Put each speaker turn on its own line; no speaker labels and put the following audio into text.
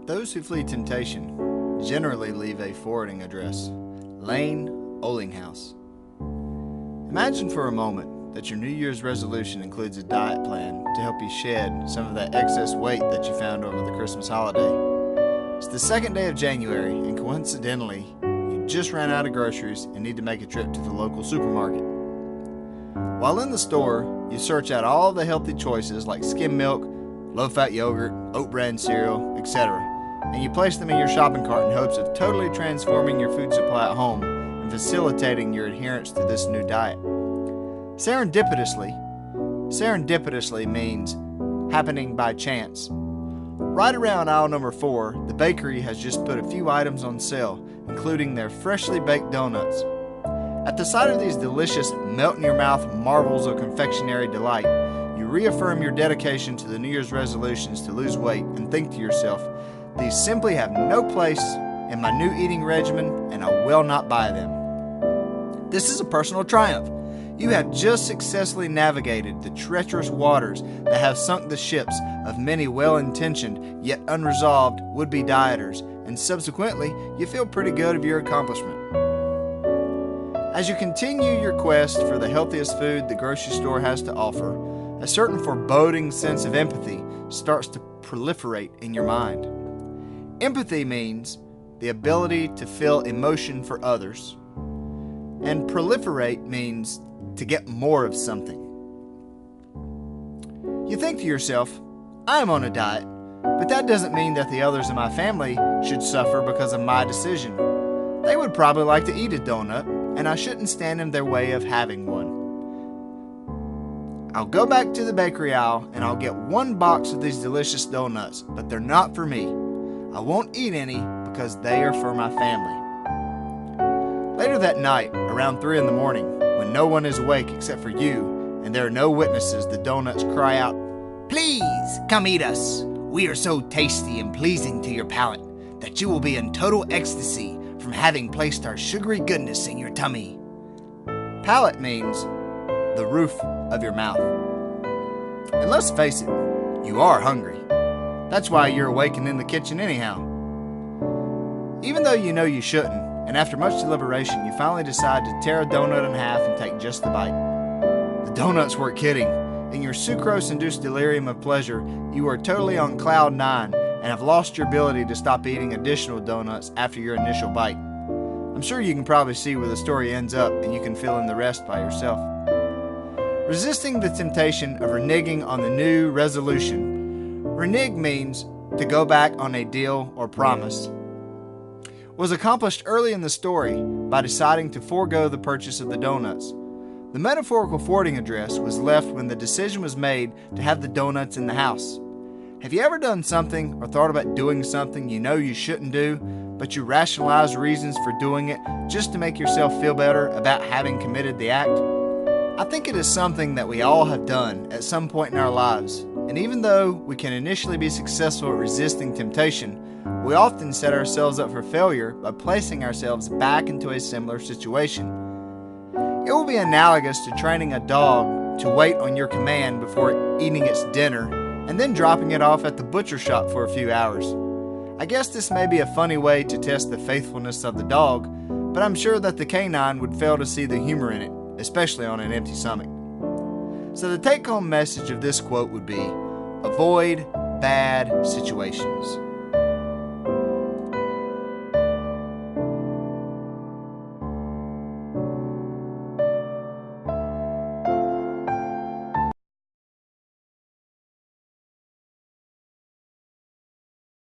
Those who flee temptation generally leave a forwarding address. Lane Olinghouse. Imagine for a moment that your New Year's resolution includes a diet plan to help you shed some of that excess weight that you found over the Christmas holiday. It's the second day of January, and coincidentally, you just ran out of groceries and need to make a trip to the local supermarket. While in the store, you search out all the healthy choices like skim milk, low-fat yogurt, oat bran cereal, etc., and you place them in your shopping cart in hopes of totally transforming your food supply at home and facilitating your adherence to this new diet. Serendipitously means happening by chance. Right around aisle number 4, the bakery has just put a few items on sale, including their freshly baked donuts. At the sight of these delicious, melt-in-your-mouth marvels of confectionery delight, you reaffirm your dedication to the New Year's resolutions to lose weight and think to yourself, these simply have no place in my new eating regimen, and I will not buy them. This is a personal triumph. You have just successfully navigated the treacherous waters that have sunk the ships of many well-intentioned yet unresolved would-be dieters, and subsequently, you feel pretty good of your accomplishment. As you continue your quest for the healthiest food the grocery store has to offer, a certain foreboding sense of empathy starts to proliferate in your mind. Empathy means the ability to feel emotion for others, and proliferate means to get more of something. You think to yourself, I am on a diet, but that doesn't mean that the others in my family should suffer because of my decision. They would probably like to eat a donut, and I shouldn't stand in their way of having one. I'll go back to the bakery aisle and I'll get one box of these delicious donuts, but they're not for me. I won't eat any because they are for my family. Later that night, around 3 in the morning, when no one is awake except for you and there are no witnesses, the donuts cry out, "Please, come eat us. We are so tasty and pleasing to your palate that you will be in total ecstasy from having placed our sugary goodness in your tummy." Palate means the roof of your mouth. And let's face it, you are hungry. That's why you're awake and in the kitchen anyhow. Even though you know you shouldn't, and after much deliberation, you finally decide to tear a donut in half and take just the bite. The donuts weren't kidding. In your sucrose-induced delirium of pleasure, you are totally on cloud 9 and have lost your ability to stop eating additional donuts after your initial bite. I'm sure you can probably see where the story ends up, and you can fill in the rest by yourself. Resisting the temptation of reneging on the new resolution. Renege means to go back on a deal or promise. Was accomplished early in the story by deciding to forego the purchase of the donuts. The metaphorical forwarding address was left when the decision was made to have the donuts in the house. Have you ever done something or thought about doing something you know you shouldn't do, but you rationalize reasons for doing it just to make yourself feel better about having committed the act? I think it is something that we all have done at some point in our lives, and even though we can initially be successful at resisting temptation, we often set ourselves up for failure by placing ourselves back into a similar situation. It will be analogous to training a dog to wait on your command before eating its dinner and then dropping it off at the butcher shop for a few hours. I guess this may be a funny way to test the faithfulness of the dog, but I'm sure that the canine would fail to see the humor in it, especially on an empty stomach. So the take-home message of this quote would be, avoid bad situations.